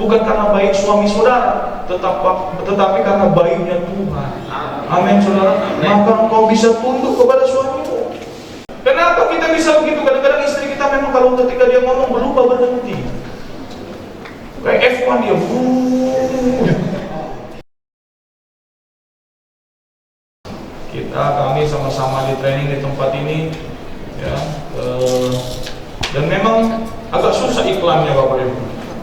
Bukan karena baik suami saudara, tetapi karena baiknya Tuhan. Amin saudara. Maka engkau bisa tunduk kepada suamimu. Kenapa kita bisa begitu? Kadang-kadang istri kita memang kalau ketika dia ngomong berubah berhenti. Kayak F1 dia. Kami sama-sama di training di tempat ini, ya. Dan memang agak susah iklannya Bapak Ibu.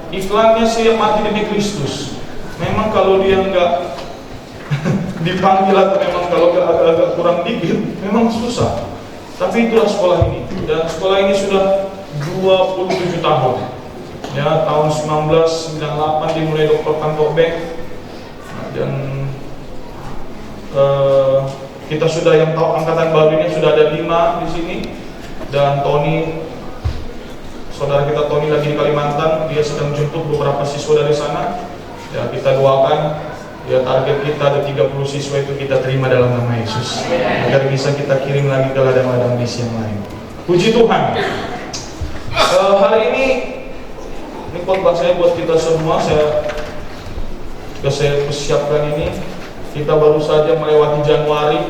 Iklannya sih mati demi Kristus. Memang kalau dia enggak dipanggil atau memang kalau agak kurang dikit, memang susah. Tapi itulah sekolah ini. Dan sekolah ini sudah 27 tahun. Ya, tahun 1998 dimulai Dr. Kanto Bank. Dan kita sudah yang tahu angkatan baru ini sudah ada 5 di sini. Dan Tony, saudara kita Tony lagi di Kalimantan, dia sedang jemput beberapa siswa dari sana. Ya, kita doakan, ya target kita ada 30 siswa itu kita terima dalam nama Yesus, agar bisa kita kirim lagi ke ladang-ladang misi yang lain. Puji Tuhan. Hari ini khotbah saya buat kita semua, saya persiapkan ini. Kita baru saja melewati Januari,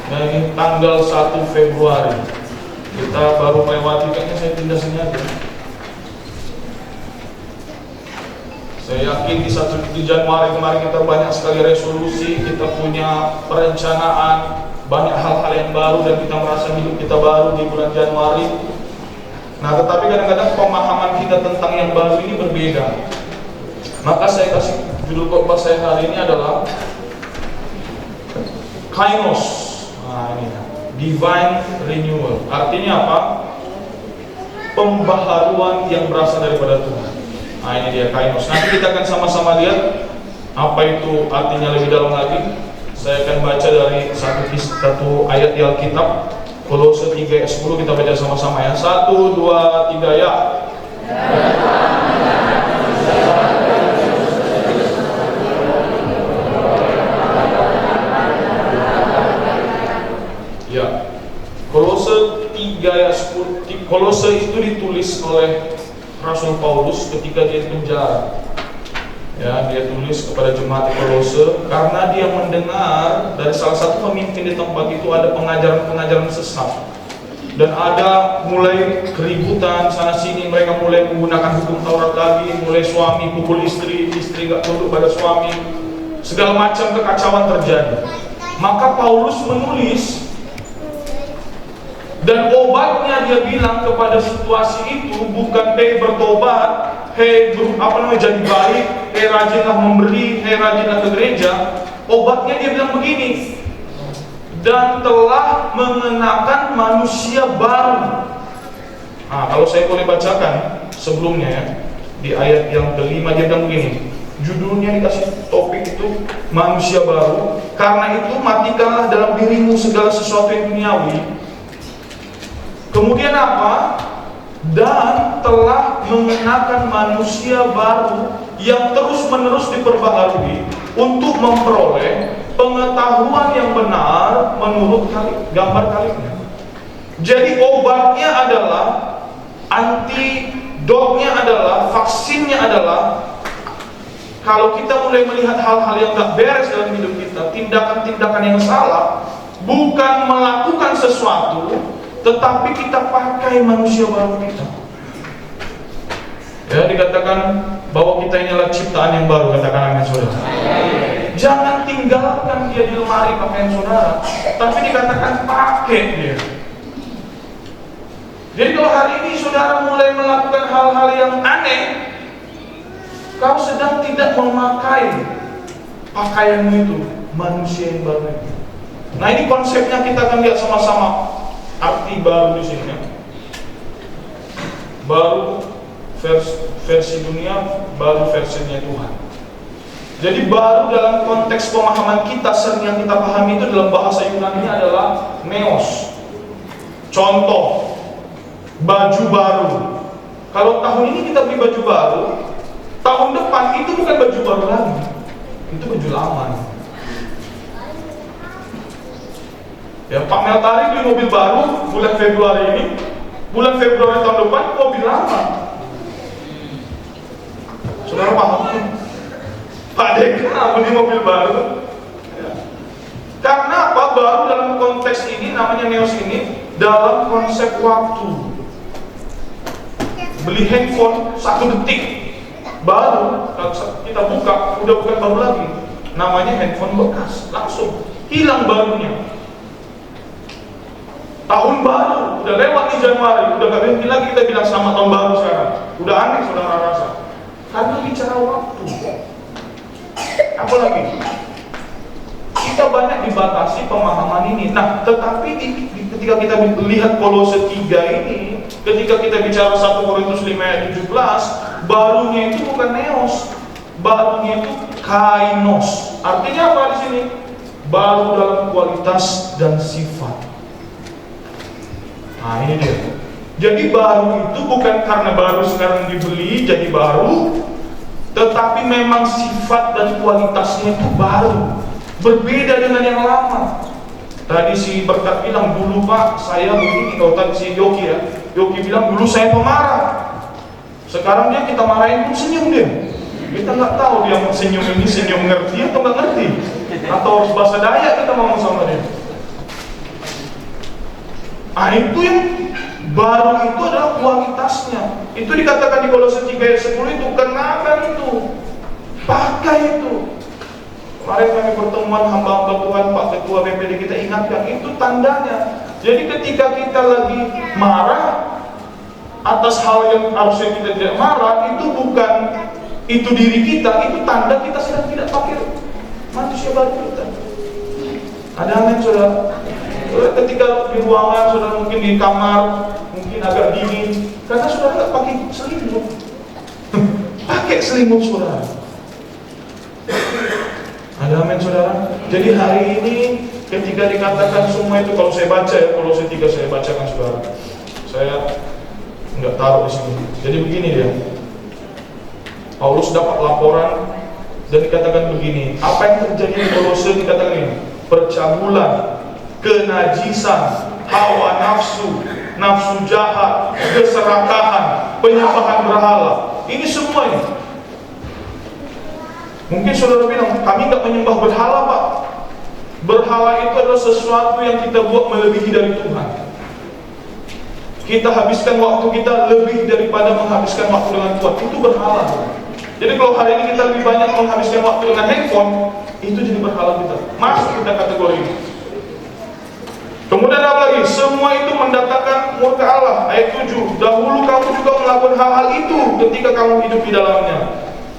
nah ini tanggal 1 Februari. Kita baru melewati, kayaknya saya pindah sini aja. Saya yakin di Januari kemarin kita banyak sekali resolusi, kita punya perencanaan, banyak hal-hal yang baru dan kita merasa hidup kita baru di bulan Januari. Nah, tetapi kadang-kadang pemahaman kita tentang yang baru ini berbeda. Maka saya kasih judul khotbah saya hari ini adalah Kainos. Nah, ini Divine Renewal. Artinya apa? Pembaharuan yang berasal daripada Tuhan. Nah, ini dia Kainos. Nanti kita akan sama-sama lihat apa itu artinya lebih dalam lagi. Saya akan baca dari satu ayat di Alkitab, Kolose 3 ayat 10, kita baca sama-sama ya. 1, 2, 3 ya. Ya. Kolose 3 ayat 10. Kolose itu ditulis oleh Rasul Paulus ketika dia di penjara. Ya, dia tulis kepada jemaat di Kolose karena dia mendengar dari salah satu pemimpin di tempat itu ada pengajaran-pengajaran sesat. Dan ada mulai keributan sana sini, mereka mulai menggunakan hukum Taurat lagi, mulai suami pukul istri, istri enggak tunduk pada suami. Segala macam kekacauan terjadi. Maka Paulus menulis, dan obatnya dia bilang kepada situasi itu bukan bertobat, jadi baik, rajinlah memberi, rajinlah ke gereja. Obatnya dia bilang begini, dan telah mengenakan manusia baru. Nah, kalau saya boleh bacakan sebelumnya ya, di ayat yang kelima dia bilang begini, judulnya dikasih topik itu manusia baru. Karena itu matikanlah dalam dirimu segala sesuatu yang duniawi. Kemudian apa? Dan telah mengenakan manusia baru yang terus-menerus diperbaharui untuk memperoleh pengetahuan yang benar menurut gambar kaliknya. Jadi obatnya adalah, antidotnya adalah, vaksinnya adalah, kalau kita mulai melihat hal-hal yang gak beres dalam hidup kita, tindakan-tindakan yang salah, bukan melakukan sesuatu, tetapi kita pakai manusia baru kita. Ya, dikatakan bahwa kita ini adalah ciptaan yang baru, katakan amin saudara. Jangan tinggalkan dia di lemari pakaian saudara, tapi dikatakan pakai dia. Jadi kalau hari ini saudara mulai melakukan hal-hal yang aneh, kau sedang tidak memakai pakaianmu itu, manusia yang baru itu. Nah, ini konsepnya kita akan lihat sama-sama. Arti baru di sini ya. Baru versi dunia, baru versinya Tuhan. Jadi baru dalam konteks pemahaman kita, sering yang kita pahami itu dalam bahasa Yunani adalah neos. Contoh, baju baru. Kalau tahun ini kita beli baju baru, tahun depan itu bukan baju baru lagi, itu baju lama. Ya, Pak Meltari beli mobil baru bulan Februari ini, bulan Februari tahun depan mobil lama. Saudara paham? Pak Deka beli mobil baru. Ya. Karena apa? Baru dalam konteks ini, namanya neos ini, dalam konsep waktu. Beli handphone 1 detik baru, kita buka, udah bukan baru lagi. Namanya handphone bekas, langsung hilang barunya. Tahun baru, udah lewat di Januari, udah gak berhenti lagi kita bilang selamat tahun baru sekarang. Udah aneh saudara rasa. Karena bicara waktu. Apalagi kita banyak dibatasi pemahaman ini. Nah, tetapi ketika kita lihat Kolose 3 ini, ketika kita bicara 1 Korintus 5 ayat 17, barunya itu bukan neos, barunya itu kainos. Artinya apa di sini? Baru dalam kualitas dan sifat. Nah, ini dia. Jadi baru itu bukan karena baru sekarang dibeli jadi baru, tetapi memang sifat dan kualitasnya itu baru, berbeda dengan yang lama. Tadi si Berkat bilang, dulu Pak saya begini. Kalau tadi si Yogi ya, Yogi bilang dulu saya pemarah. Sekarang dia kita marahin pun senyum dia. Kita nggak tahu dia senyum ini senyum ngerti atau nggak ngerti, atau harus bahasa Dayak kita ngomong sama dia. Ah, itu yang baru itu adalah kualitasnya. Itu dikatakan di Kolose 3 ayat 10 itu, kenakan itu, pakai itu. Kemarin kami pertemuan hamba-hamba Tuhan, Pak Ketua BPD kita ingatkan, itu tandanya. Jadi ketika kita lagi marah atas hal yang harusnya kita tidak marah, itu bukan itu diri kita, itu tanda kita sedang tidak pakai manusia baru kita. Ada amin saudara? Ketika di ruangan, saudara mungkin di kamar, mungkin agak dingin, karena saudara nggak pakai selimut. Pakai selimut saudara. Ada amin saudara? Jadi hari ini ketika dikatakan semua itu, kalau saya baca ya, kalau saya 3 saya bacakan saudara. Saya nggak taruh di sini. Jadi begini dia. Paulus dapat laporan dan dikatakan begini. Apa yang terjadi di Kolose dikatakan ini? Percabulan, kenajisan, hawa nafsu, nafsu jahat, keserakahan, penyembahan berhala. Ini semua ini. Mungkin saudara bilang, kami nggak menyembah berhala Pak. Berhala itu adalah sesuatu yang kita buat melebihi dari Tuhan. Kita habiskan waktu kita lebih daripada menghabiskan waktu dengan Tuhan. Itu berhala. Jadi kalau hari ini kita lebih banyak menghabiskan waktu dengan handphone, itu jadi berhala kita. Masuk kita kategori ini. Kemudian apa lagi? Semua itu mendatangkan murka Allah. Ayat 7. Dahulu kamu juga melakukan hal-hal itu ketika kamu hidup di dalamnya.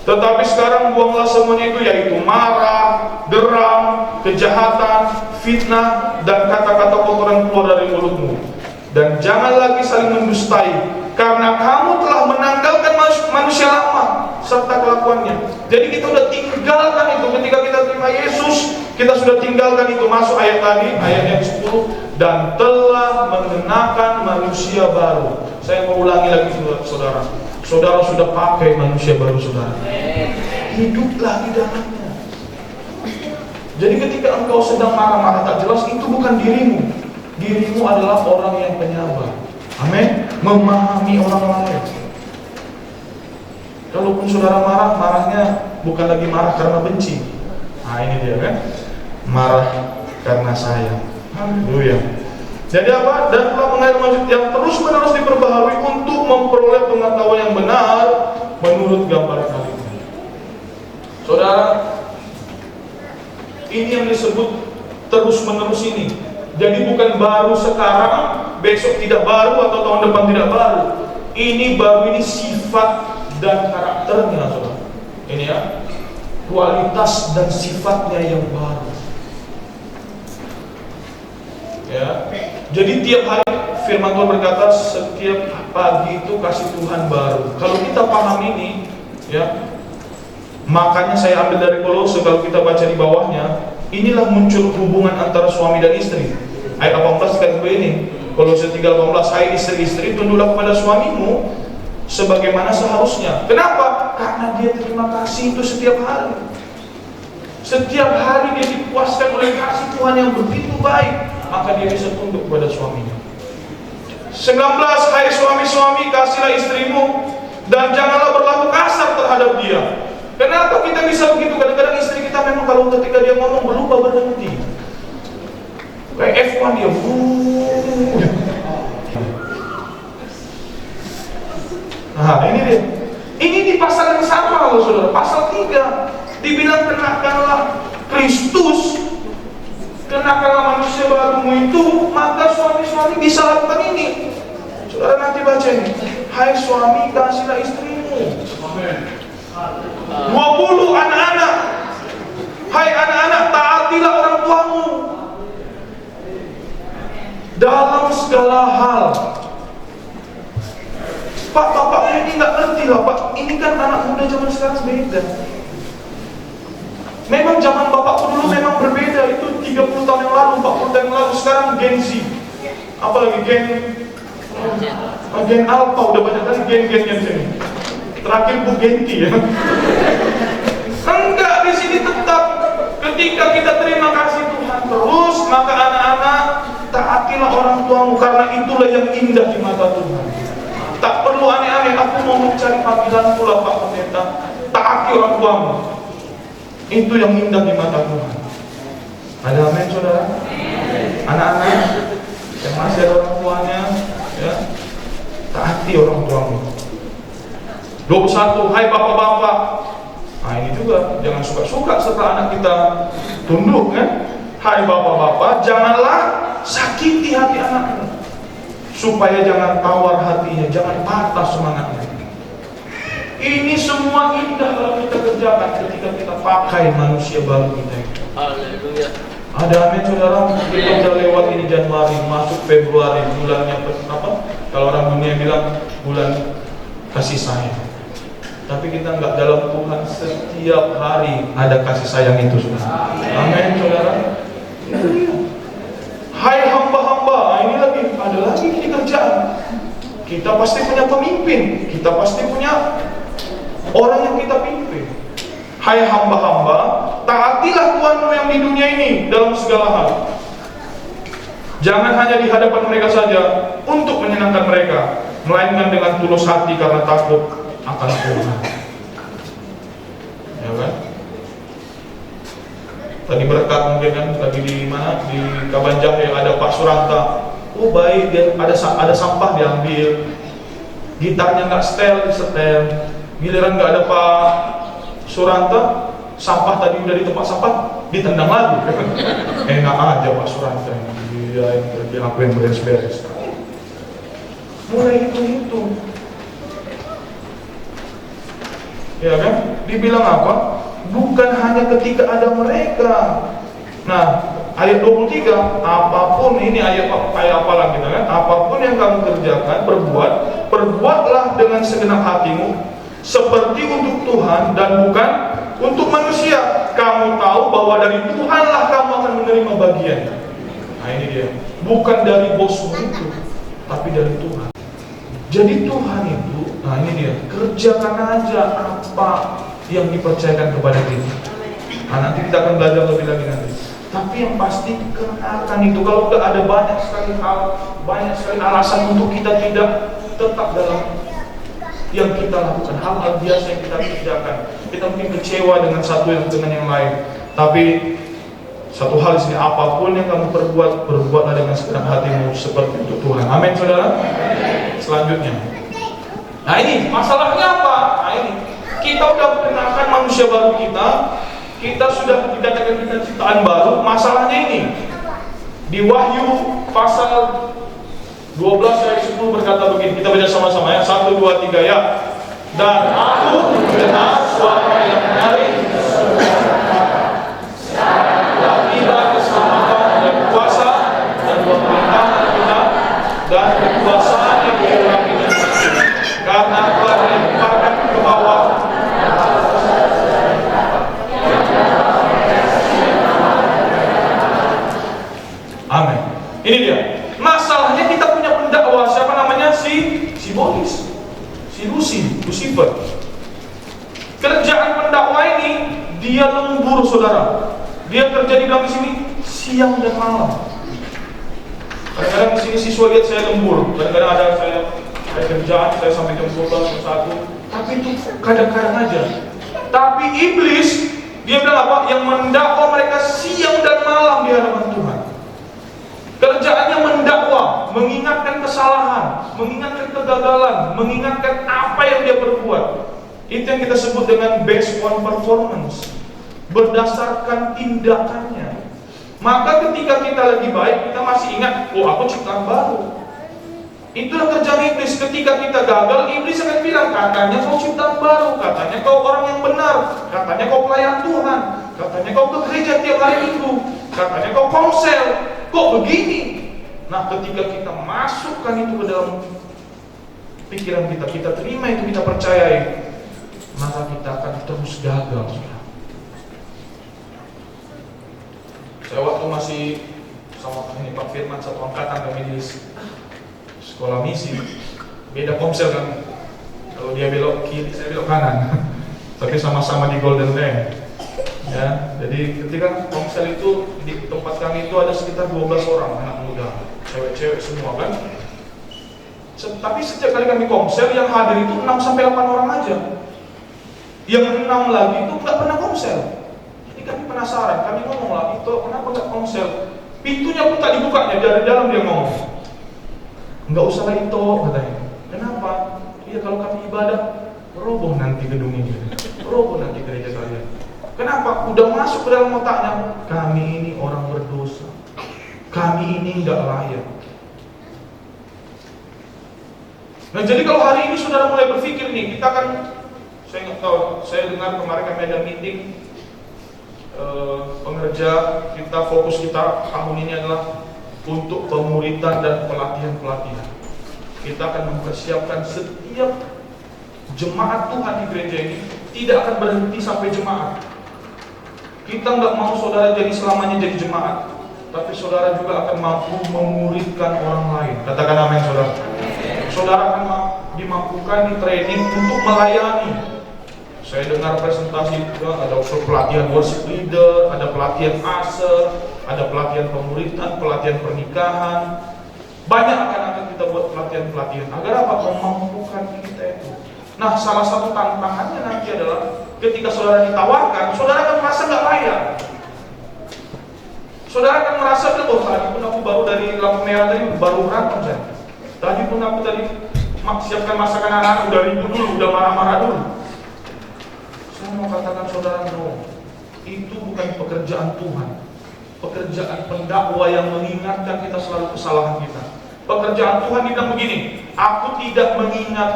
Tetapi sekarang buanglah semuanya itu, yaitu marah, geram, kejahatan, fitnah, dan kata-kata kotoran keluar dari mulutmu. Dan jangan lagi saling mendustai, karena kamu telah menanggalkan manusia lama serta kelakuannya. Jadi kita sudah tinggalkan itu. Ketika kita terima Yesus, kita sudah tinggalkan itu. Masuk ayat tadi, ayat yang 10, dan telah mengenakan manusia baru. Saya mau ulangi lagi saudara. Saudara sudah pakai manusia baru saudara. Hiduplah di dalamnya. Jadi ketika engkau sedang marah-marah tak jelas, itu bukan dirimu. Dirimu adalah orang yang penyabar. Amin. Memahami orang lain. Kalaupun saudara marah, marahnya bukan lagi marah karena benci. Nah ini dia kan, marah karena sayang. Haleluya. Jadi apa? Dan telah mengalir maksud yang terus-menerus diperbaharui untuk memperoleh pengetahuan yang benar menurut gambaran hal ini. Saudara, ini yang disebut terus-menerus ini. Jadi bukan baru sekarang, besok tidak baru, atau tahun depan tidak baru. Ini baru, ini sifat dan karakternya, saudara. Ini ya, kualitas dan sifatnya yang baru. Ya, jadi tiap hari firman Tuhan berkata setiap pagi itu kasih Tuhan baru. Kalau kita paham ini, ya, makanya saya ambil dari Kolose. Kalau kita baca di bawahnya, inilah muncul hubungan antara suami dan istri. Ayat 18 kata begini, Kolose 3:18, hai istri-istri, tunduklah kepada suamimu sebagaimana seharusnya. Kenapa? Karena dia terima kasih itu setiap hari. Setiap hari dia dipuaskan oleh kasih Tuhan yang begitu baik, maka dia bisa tunduk kepada suaminya. 19, hai suami-suami, kasihlah istrimu dan janganlah berlaku bersikap kasar terhadap dia. Kenapa kita bisa begitu? Kadang-kadang istri kita memang kalau ketika dia ngomong berubah berhenti. Kayak F1 dia. Nah, ini dia. Ini di pasal yang sama loh saudara. Pasal 3 dibilang kenakanlah Kristus, kenakanlah manusia barumu itu, maka suami-suami bisa lakukan ini. Saudara nanti baca ini. Hai suami, kasihlah istrimu. Amin. 20 anak-anak. Hai anak-anak, taatilah orang tuamu dalam segala hal. Pak, bapak ini nggak ngerti lah Pak. Ini kan anak muda zaman sekarang beda. Memang zaman bapakku dulu memang berbeda. Itu 30 tahun yang lalu, 40 tahun yang lalu. Sekarang Gen Z. Apalagi Gen Alpha. Udah banyak kali gen-gennya di sini. Terakhir Bu Genti ya. Enggak, di sini tetap. Ketika kita terima kasih Tuhan terus, maka anak-anak taatilah orang tuamu, karena itulah yang indah di mata Tuhan. Tak perlu aneh-aneh, aku mau mencari panggilan pula Pak Pendeta. Taati orang tuamu. Itu yang indah di mata Tuhan. Ada amin saudara? Anak-anak yang masih ada orang tuanya, ya, taati orang tuamu. 21, hai bapak-bapak. Nah ini juga, jangan suka-suka setelah anak kita tunduk kan. Hai bapak-bapak, janganlah sakiti hati anakmu, supaya jangan tawar hatinya, jangan patah semangatnya. Ini semua indah kalau kita kerjakan ketika kita pakai manusia baru kita. Haleluya. Ada amin saudara. Kita udah lewat ini Januari, masuk Februari, bulannya apa? Kalau orang dunia bilang bulan kasih sayang. Tapi kita nggak dalam Tuhan, setiap hari ada kasih sayang itu saudara. Amin saudara. Hai hamba-hamba, nah ini lagi, ada lagi ini kerjaan. Kita pasti punya pemimpin, kita pasti punya orang yang kita pimpin. Hai hamba-hamba, taatilah Tuhanmu yang di dunia ini dalam segala hal. Jangan hanya di hadapan mereka saja untuk menyenangkan mereka, melainkan dengan tulus hati karena takut akan Tuhan. Ya kan? Tadi berkat mungkin kan, lagi di mana, di Kabanjahe ada Pak Suranta. Oh baik, dia ada sampah diambil, gitarnya nggak disetel. Giliran nggak ada Pak Suranta, sampah tadi udah di tempat sampah ditendang lagi. Enak aja Pak Suranta, dia yang aku yang beres-beres. Mulai itu. Ya kan? Dibilang apa? Bukan hanya ketika ada mereka. Nah, ayat 23, apapun ini ayat apa lagi kan? Apapun yang kamu kerjakan, perbuatlah dengan segenap hatimu, seperti untuk Tuhan dan bukan untuk manusia. Kamu tahu bahwa dari Tuhanlah kamu akan menerima bagian. Nah ini dia. Bukan dari bosmu itu, tapi dari Tuhan. Jadi Tuhan itu, nah ini dia, kerjakan aja apa yang dipercayakan kepada kita. Nah nanti kita akan belajar lebih lagi nanti. Tapi yang pasti kenakan itu. Kalau udah ada banyak sekali hal, banyak sekali alasan untuk kita tidak tetap dalam yang kita lakukan, hal-hal biasa yang kita kerjakan. Kita mungkin kecewa dengan satu dengan yang lain. Tapi satu hal di sini, apapun yang kamu perbuat, berbuatlah dengan segenap hatimu seperti untuk Tuhan. Amin saudara. Selanjutnya, nah ini masalahnya apa? Nah ini kita udah kenakan manusia baru kita sudah dikatakan kita ciptaan baru. Masalahnya ini di Wahyu pasal 12 ayat 10 berkata begini. Kita baca sama-sama ya. 1, 2, 3 ya. Dan aku mendengar suara yang menyaring tiba keselamatan dan kuasa dan pemerintahan kita dan kekuasaan yang diulang kita, karena telah dilemparkan ke bawah. Amin. Ini dia. Masalahnya kita punya pendakwa, siapa namanya? Si Boris, si Lucifer. Kerjaan pendakwa ini dia lembur saudara. Dia kerja di dalam sini siang dan malam. Kadang-kadang di sini siswa lihat saya lembur. Kadang-kadang ada saya kerjaan, saya sampai jam 12, jam 1. Tapi Tapi itu kadang-kadang aja. Tapi iblis, dia bilang apa? Yang mendakwa mereka siang dan malam di hadapan Tuhan. Kerjaannya mendakwa, mengingatkan kesalahan, mengingatkan kegagalan, mengingatkan apa yang dia perbuat. Itu yang kita sebut dengan based on performance, berdasarkan tindakannya. Maka ketika kita lagi baik, kita masih ingat, oh aku ciptaan baru. Itulah kerjaan iblis. Ketika kita gagal, iblis akan bilang, katanya kau ciptaan baru, katanya kau orang yang benar, katanya kau pelayan Tuhan, katanya kau ke gereja tiap hari Minggu, katanya kau komsel, kok begini? Nah, ketika kita masukkan itu ke dalam pikiran kita, kita terima itu, kita percayai, maka kita akan terus gagal. Saya waktu masih sama ini Pak Firman, satu angkatan kami di sekolah misi, beda komsel kan. Kalau dia belok kiri, saya belok kanan. Tapi sama-sama di Golden Lane. Ya, jadi ketika komsel itu di tempat kami itu ada sekitar 12 orang anak muda, cewek-cewek semua kan. Tapi setiap kali kami komsel yang hadir itu 6-8 orang aja. Yang 6 lagi itu nggak pernah komsel. Jadi kami penasaran, kami ngomong lah, itu kenapa nggak komsel? Pintunya pun tak dibukanya, dari dalam dia ngomong. Nggak usah lah itu, katanya. Kenapa? Iya kalau kami ibadah, roboh nanti gedung ini, roboh nanti gereja kalian. Kenapa? Udah masuk ke dalam otaknya, kami ini orang berdosa, kami ini nggak layak. Nah jadi kalau hari ini saudara mulai berpikir nih, kita kan, saya nggak tahu, saya dengar kemarin kami ada meeting pengerja, kita fokus kita tahun ini adalah untuk pemuridan dan pelatihan-pelatihan. Kita akan mempersiapkan setiap jemaat Tuhan di gereja ini tidak akan berhenti sampai jemaat. Kita nggak mau saudara jadi selamanya jadi jemaat, tapi saudara juga akan mampu memuridkan orang lain. Katakan amin, saudara. Saudara akan dimampukan di training untuk melayani. Saya dengar presentasi juga, ada pelatihan worship leader, ada pelatihan aser, ada pelatihan pemuridan, pelatihan pernikahan. Banyak akan kita buat pelatihan-pelatihan agar apa? Memampukan kita itu. Nah, salah satu tantangannya nanti adalah ketika saudara ditawarkan, saudara akan merasa nggak layak. Saudara akan merasa, oh tadi pun aku baru dari lampu merah tadi baru berantem saya. Tadi pun aku tadi siapkan masakan anak-anak, udah ribut dulu, udah marah-marah dulu. Saya mau katakan saudara, no, itu bukan pekerjaan Tuhan. Pekerjaan pendakwa yang mengingatkan kita selalu kesalahan kita. Pekerjaan Tuhan bilang begini, aku tidak mengingat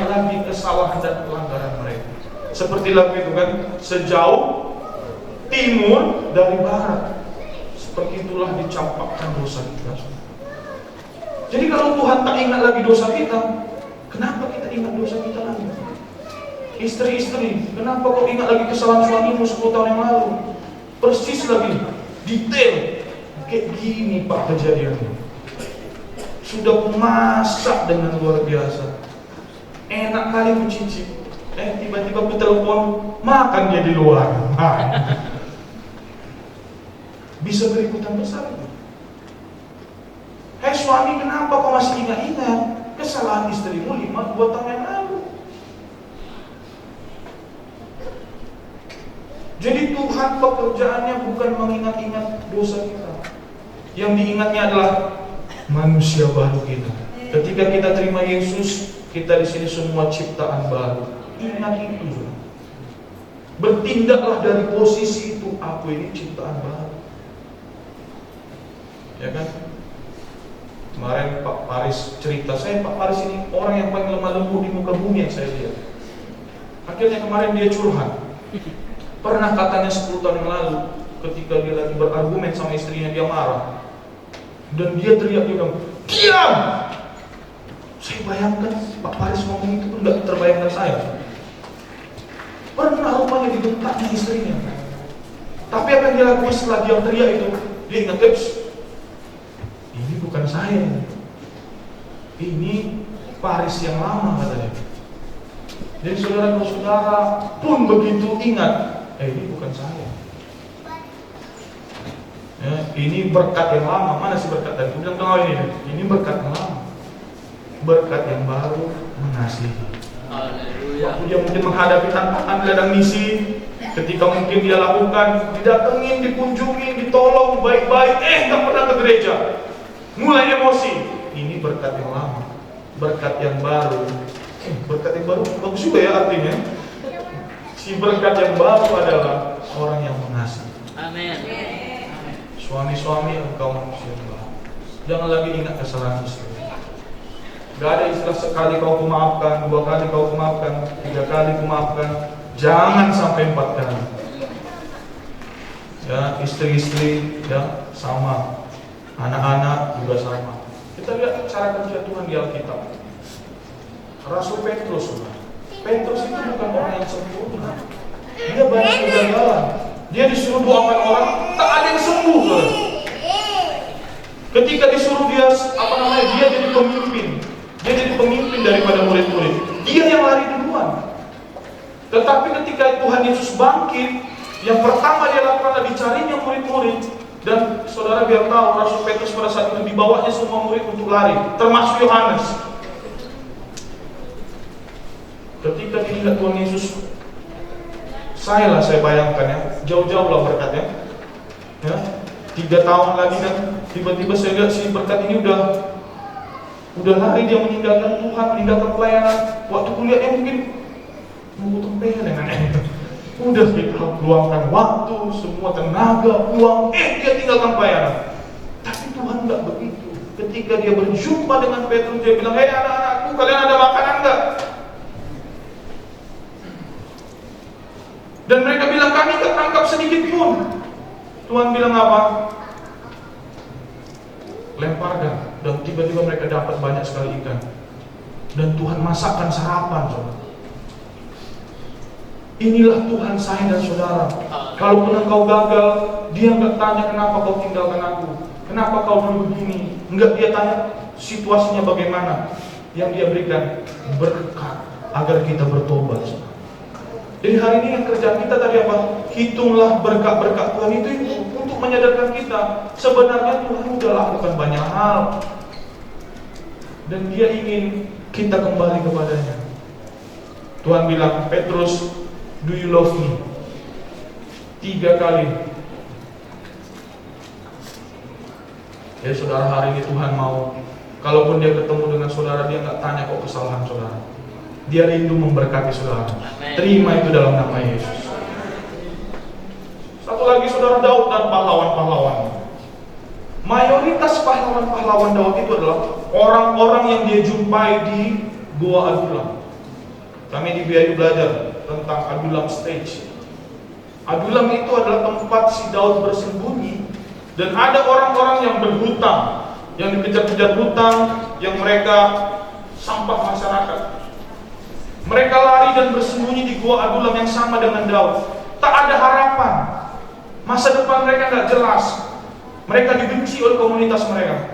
lagi kesalahan dan pelanggaran mereka. Seperti lagu itu kan, sejauh timur dari barat, seperti itulah dicampakkan dosa kita. Jadi kalau Tuhan tak ingat lagi dosa kita, kenapa kita ingat dosa kita lagi? Istri-istri, kenapa kau ingat lagi kesalahan suamimu 10 tahun yang lalu? Persis lagi, detail. Kayak gini Pak kejadiannya. Sudah masak dengan luar biasa, enak kali mencicip. Tiba-tiba aku telepon, makan dia di luar. Bisa berikutan besar itu. Hei suami, kenapa kau masih ingat-ingat kesalahan istrimu 5-2 tahun yang lalu? Jadi Tuhan pekerjaannya bukan mengingat-ingat dosa kita. Yang diingatnya adalah manusia baru kita. Ketika kita terima Yesus, kita di sini semua ciptaan baru. Ingat itu. Bertindaklah dari posisi itu, aku ini ciptaan baru. Ya kan? Kemarin Pak Paris cerita, saya Pak Paris ini orang yang paling lemah lembut di muka bumi yang saya lihat. Akhirnya kemarin dia curhat. Pernah katanya 10 tahun yang lalu, ketika dia lagi berargumen sama istrinya, dia marah. Dan dia teriak, dia bilang, diam! Saya bayangkan Pak Paris ngomong itu pun gak terbayangkan saya. Pernah rupanya dibentaknya istrinya. Tapi apa yang dia lakukan setelah dia teriak itu, dia ingat, ini bukan saya, ini Paris yang lama katanya. Jadi saudara-saudara pun begitu ingat, ini bukan saya. Ya, ini berkat yang lama. Mana sih berkat tadi? Aku bilang ini berkat yang lama. Berkat yang baru mengasihi. Waktu dia mungkin menghadapi tantangan ladang misi, ketika mungkin dia lakukan, didatengin, dikunjungin, ditolong baik-baik, nggak pernah ke gereja. Mulai emosi. Ini berkat yang lama, berkat yang baru. Berkat yang baru bagus juga ya artinya. Si berkat yang baru adalah orang yang mengasihi. Amin. Suami-suami, engkau manusia baru. Jangan lagi ingat kesalahan istri. Gak ada istilah sekali kau kumaafkan, 2 kali kau kumaafkan, 3 kali kumaafkan. Jangan sampai 4 kali. Ya, istri-istri ya sama, anak-anak juga sama. Kita lihat cara kerja Tuhan di Alkitab. Rasul Petrus, Petrus itu bukan orang yang sempurna. Dia banyak kegagalan. Dia disuruh doakan orang, tak ada yang sembuh. Ketika disuruh dia jadi pemimpin. Dia jadi pemimpin daripada murid-murid. Dia yang lari duluan. Tetapi ketika Tuhan Yesus bangkit, yang pertama dia lakukan adalah dicarinya murid-murid. Dan saudara biar tahu, Rasul Petrus pada saat itu dibawanya semua murid untuk lari, termasuk Yohanes. Ketika dilihat Tuhan Yesus, saya bayangkan ya, jauh-jauh lah berkatnya. Ya, 3 tahun lagi kan, tiba-tiba saya lihat si berkat ini udah lari, dia meninggalkan Tuhan, meninggalkan pelayanan. Waktu kuliahnya mungkin nunggu tempe dengan udah kita luangkan waktu, semua tenaga, uang, dia tinggalkan pelayanan. Tapi Tuhan enggak begitu. Ketika dia berjumpa dengan Petrus, dia bilang, anak-anakku, kalian ada makanan enggak? Dan mereka bilang, kami tak tangkap sedikit pun. Tuhan bilang apa? Lemparkan. Dan tiba-tiba mereka dapat banyak sekali ikan. Dan Tuhan masakkan sarapan, saudara. Inilah Tuhan saya dan saudara. Kalaupun engkau gagal, dia enggak tanya kenapa kau tinggalkan aku, kenapa kau dulu begini. Enggak, dia tanya situasinya bagaimana. Yang dia berikan berkat agar kita bertobat. Jadi hari ini yang kerja kita tadi apa? Hitunglah berkat-berkat Tuhan itu untuk menyadarkan kita sebenarnya Tuhan sudah lakukan banyak hal dan dia ingin kita kembali kepadanya. Tuhan bilang, Petrus, do you love me? 3 kali. Ya saudara, hari ini Tuhan mau, kalaupun dia ketemu dengan saudara, dia nggak tanya kok kesalahan saudara. Dia rindu memberkati saudara. Terima itu dalam nama Yesus. Satu lagi saudara, Daud dan pahlawan-pahlawan. Mayoritas pahlawan-pahlawan Daud itu adalah orang-orang yang dia jumpai di Gua Adulam. Kami di BIU belajar tentang Adulam Stage. Adulam itu adalah tempat si Daud bersembunyi. Dan ada orang-orang yang berhutang, yang dikejar-kejar hutang, yang mereka sampah masyarakat. Mereka lari dan bersembunyi di Gua Adulam yang sama dengan Daud. Tak ada harapan. Masa depan mereka tidak jelas. Mereka dibenci oleh komunitas mereka.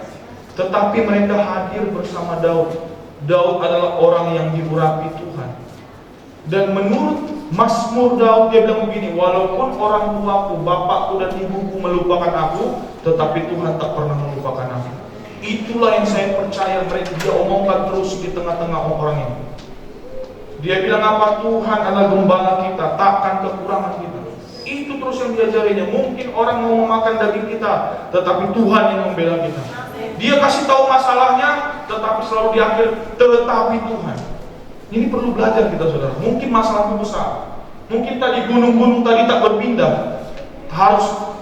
Tetapi mereka hadir bersama Daud. Daud adalah orang yang diurapi Tuhan. Dan menurut Mazmur Daud, dia bilang begini, walaupun orang tuaku, bapakku dan ibuku melupakan aku, tetapi Tuhan tak pernah melupakan aku. Itulah yang saya percaya mereka dia omongkan terus di tengah-tengah orang ini. Dia bilang apa? Tuhan adalah gembala kita, takkan kekurangan kita. Itu terus yang diajarinya. Mungkin orang mau memakan daging kita, tetapi Tuhan yang membela kita. Dia kasih tahu masalahnya, tetapi selalu di akhir, tetapi Tuhan. Ini perlu belajar kita saudara. Mungkin masalah itu besar. Mungkin tadi gunung-gunung tadi tak berpindah.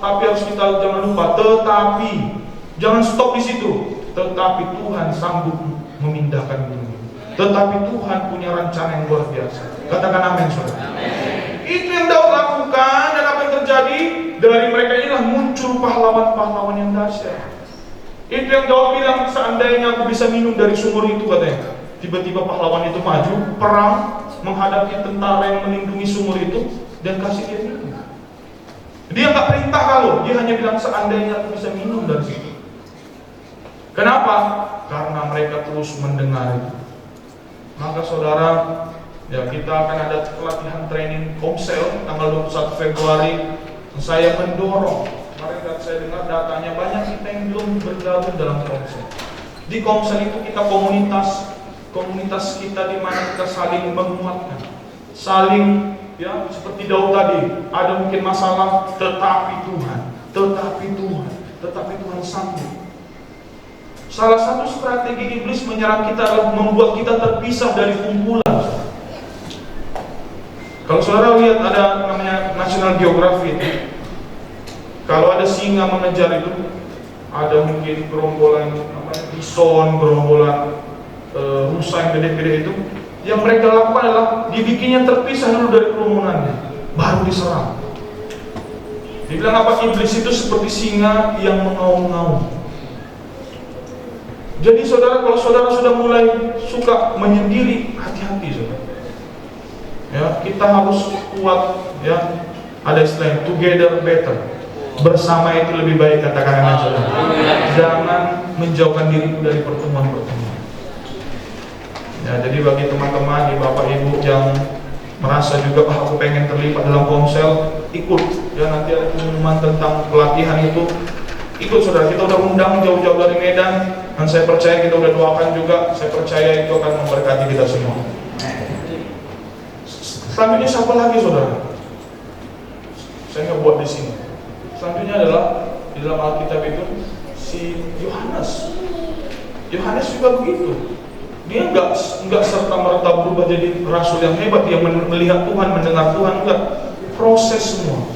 Tapi harus kita jangan lupa, tetapi jangan stop di situ. Tetapi Tuhan sanggup memindahkan gunung. Tetapi Tuhan punya rencana yang luar biasa. Katakan amin saudara. Itu yang Daud lakukan, dan apa yang terjadi? Dari mereka inilah muncul pahlawan-pahlawan yang dahsyat. Itu yang Daud bilang, seandainya aku bisa minum dari sumur itu katanya. Tiba-tiba pahlawan itu maju, perang, menghadapi tentara yang melindungi sumur itu, dan kasih dia minum. Dia nggak perintah kalau, dia hanya bilang seandainya aku bisa minum dari situ. Kenapa? Karena mereka terus mendengar itu. Maka saudara, ya kita akan ada pelatihan training Komsel tanggal 21 Februari. Saya mendorong, kemarin saya dengar datanya banyak kita yang belum bergabung dalam Komsel. Di Komsel itu kita komunitas komunitas kita di mana kita saling menguatkan, saling ya seperti Daud tadi, ada mungkin masalah, tetapi Tuhan sanggup. Salah satu strategi iblis menyerang kita adalah membuat kita terpisah dari kumpulan. Kalau saudara lihat ada namanya National Geographic itu, kalau ada singa mengejar itu, ada mungkin gerombolan bison, gerombolan rusa yang gede-gede itu, yang mereka lakukan adalah dibikinnya terpisah dulu dari kerumunannya, baru diserang. Dibilang apa? Iblis itu seperti singa yang mengaum-ngaum. Jadi saudara, kalau saudara sudah mulai suka menyendiri, hati-hati saudara. Ya, kita harus kuat. Ya, ada istilah together better. Bersama itu lebih baik, katakan amin saudara. Jangan menjauhkan diri dari pertemuan-pertemuan. Ya, jadi bagi teman-teman, bapak ibu yang merasa juga aku pengen terlibat dalam Komsel, ikut. Ya, nanti ada pengumuman tentang pelatihan itu, ikut saudara. Kita udah undang jauh-jauh dari Medan, dan saya percaya kita udah doakan juga. Saya percaya itu akan memberkati kita semua. Selanjutnya siapa lagi saudara? Saya nggak buat di sini. Selanjutnya adalah di dalam Alkitab itu si Yohanes. Yohanes juga begitu. Dia nggak serta merta berubah jadi rasul yang hebat, yang melihat Tuhan, mendengar Tuhan, enggak. Proses semua.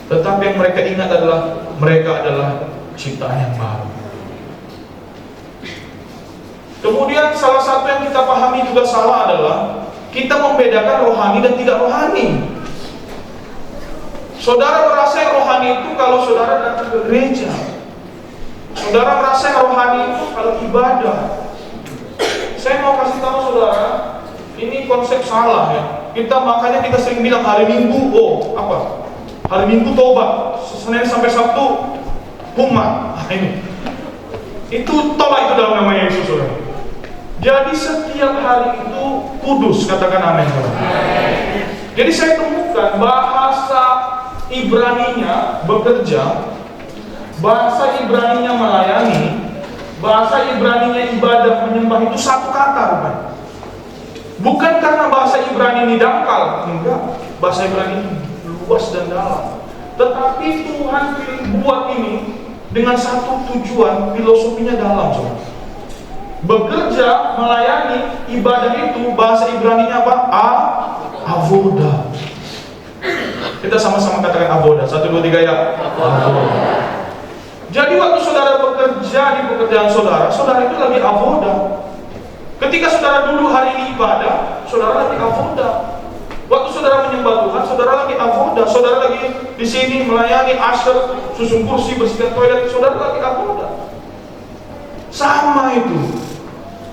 Tetapi yang mereka ingat adalah mereka adalah ciptaan yang baru. Kemudian salah satu yang kita pahami juga salah adalah kita membedakan rohani dan tidak rohani. Saudara merasa yang rohani itu kalau saudara datang ke gereja. Saudara merasa yang rohani itu kalau ibadah. Saya mau kasih tahu saudara, ini konsep salah ya. Makanya kita sering bilang hari Minggu, hari Minggu tobat, Senin sampai Sabtu humat. Ini itu tolak itu dalam nama Yesus saudara. Jadi setiap hari itu kudus, katakan amin saudara. Jadi saya temukan bahasa Ibraninya bekerja, bahasa Ibraninya melayani, bahasa Ibraninya ibadah, menyembah itu satu kata bukan? Bukan karena bahasa Ibrani ini dangkal, enggak. Bahasa Ibrani ini luas dan dalam. Tetapi Tuhan buat ini dengan satu tujuan, filosofinya dalam saudara. Bekerja, melayani, ibadah itu bahasa Ibraninya apa? Avoda. Kita sama-sama katakan avoda. 1, 2, 3 ya. Avoda. Jadi waktu saudara bekerja di pekerjaan saudara, saudara itu lagi avoda. Ketika saudara dulu hari ini ibadah, saudara lagi avoda. Waktu saudara menyembah Tuhan, saudara lagi avoda. Saudara lagi di sini melayani, usher, susun kursi, bersihkan toilet, saudara lagi avoda. Sama itu.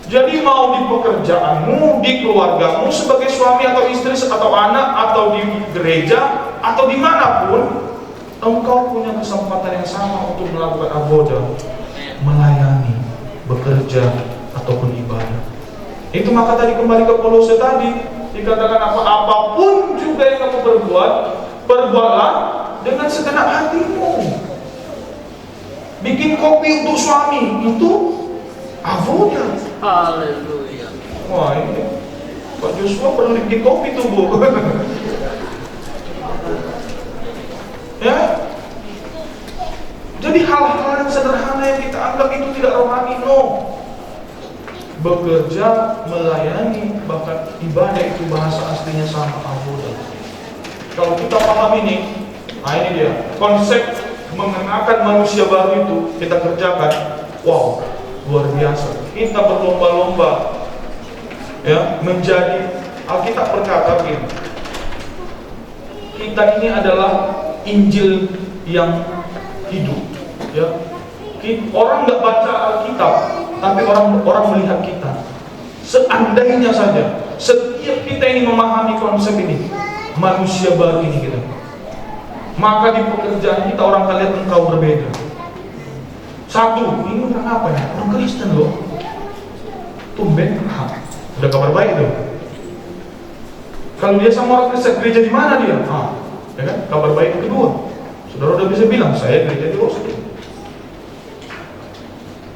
Jadi mau di pekerjaanmu, di keluargamu, sebagai suami atau istri atau anak, atau di gereja, atau dimanapun, engkau punya kesempatan yang sama untuk melakukan avoda, melayani, bekerja, ataupun ibadah. Itu maka tadi kembali ke Kolose tadi, dikatakan apapun juga yang kamu perbuat, perbuatlah dengan segenap hatimu. Bikin kopi untuk suami, itu avoda. Haleluya. Wah, ini Pak Joshua perlu bikin kopi tuh bu. Ya. Jadi hal-hal yang sederhana yang kita anggap itu tidak rohani, no. Bekerja, melayani, bahkan ibadah itu bahasa aslinya sama, avoda. Kalau kita paham ini, ini dia konsep mengenakan manusia baru itu kita kerjakan. Wow, luar biasa. Kita berlomba-lomba ya menjadi, Alkitab berkata begini, kita ini adalah Injil yang hidup ya. Orang nggak baca Alkitab, tapi orang melihat kita. Seandainya saja setiap kita ini memahami konsep ini, manusia baru ini kita, maka di pekerjaan kita orang akan lihat engkau berbeda. Satu, ini orang apa ya? Orang Kristen loh. Tumben, udah kabar baik tuh. Kalau dia sama orang Kristen, gereja di mana dia? Ya kan? Kabar baik kedua. Saudara udah bisa bilang, saya gereja di Rosetti.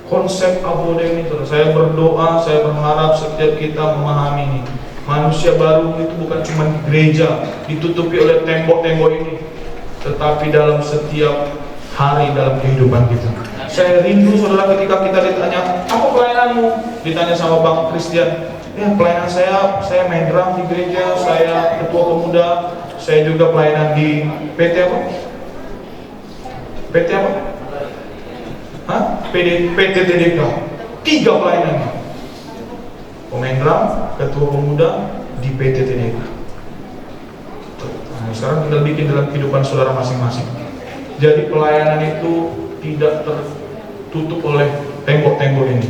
konsep abode ini, saudara. Saya berdoa, saya berharap setiap kita memahami ini. Manusia baru itu bukan cuma di gereja, ditutupi oleh tembok-tembok ini, tetapi dalam setiap hari dalam kehidupan kita. Saya rindu, saudara, ketika kita ditanya, apa pelayananmu? Ditanya sama Bang Christian, ya pelayanan saya main drum di gereja, saya ketua pemuda, saya juga pelayanan di PT apa? PT apa? Hah? PT TDK. 3 pelayanannya. Pemain drum, ketua pemuda di PT TDK. Nah, sekarang tinggal bikin dalam kehidupan saudara masing-masing. Jadi pelayanan itu tidak tertutup oleh tembok-tembok ini.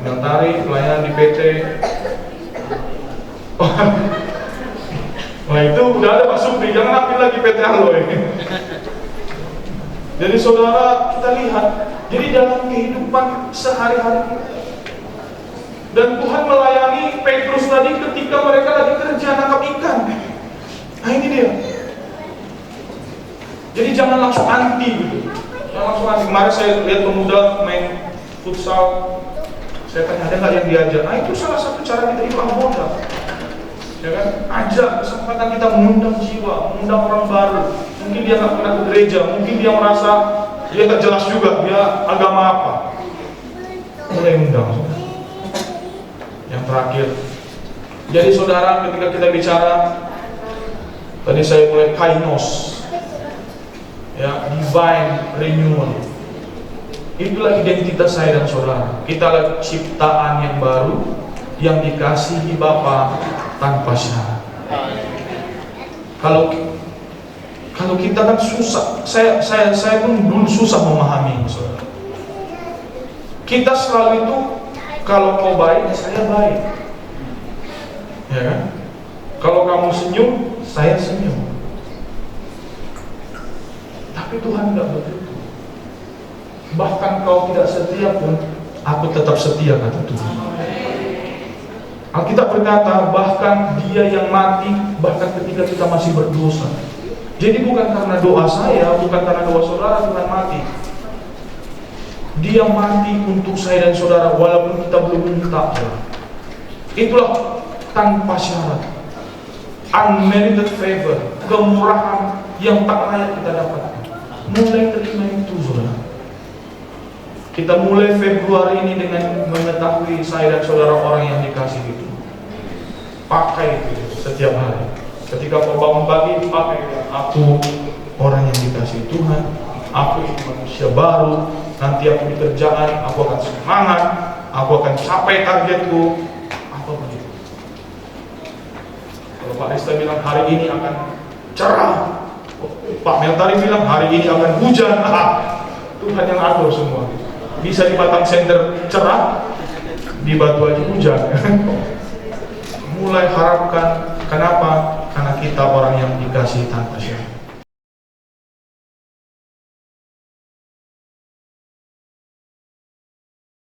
Mentari, pelayanan di PT. Nah itu udah ada Pak Supri, jangan ambil lagi PT Aloe. Jadi saudara, kita lihat, jadi dalam kehidupan sehari-hari kita. Dan Tuhan melayani Petrus tadi ketika mereka lagi kerja nangkap ikan. Nah ini dia. Jadi jangan langsung anti gitu. Jangan langsung anti. Kemarin saya lihat pemuda main futsal. Saya tanya, ada nggak yang diajar? Nah itu salah satu cara kita hilang modal. Ya kan? Ajak, kesempatan kita mengundang jiwa, mengundang orang baru. Mungkin dia nggak pernah ke gereja, mungkin dia merasa dia tak jelas juga dia agama apa. Mulai undang. Yang terakhir, jadi saudara, ketika kita bicara, tadi saya mulai kainos, ya, divine renewal. Itulah identitas saya dan saudara. Kita adalah ciptaan yang baru, yang dikasihi Bapa tanpa syarat. Kalau kita kan susah, saya pun dulu susah memahami, saudara. Kita selalu itu, kalau kau baik, saya baik, ya kan? Kalau kamu senyum, saya senyum. Tapi Tuhan tidak begitu. Bahkan kau tidak setia pun, aku tetap setia, kata Tuhan. Alkitab berkata, bahkan dia yang mati, bahkan ketika kita masih berdosa. Jadi bukan karena doa saya, bukan karena doa saudara Tuhan mati. Dia mati untuk saya dan saudara, walaupun kita belum minta. Itulah tanpa syarat, unmerited favor, kemurahan yang tak layak kita dapatkan. Mulai terima itu, saudara. Kita mulai Februari ini dengan mengetahui saya dan saudara orang yang dikasih itu. Pakai itu setiap hari. Ketika kau bangun pagi, pakai itu. Aku orang yang dikasih Tuhan. Aku ini manusia baru. Nanti aku di kerjaan, aku akan semangat. Aku akan capai targetku. Apa begitu? Kalau Pak Rista bilang hari ini akan cerah, Pak Meltari bilang hari ini akan hujan. Tuhan yang atur semua. Bisa di Batang Center cerah, di Batu Haji hujan. Mulai harapkan, kenapa? Karena kita orang yang dikasih tanpa syarat.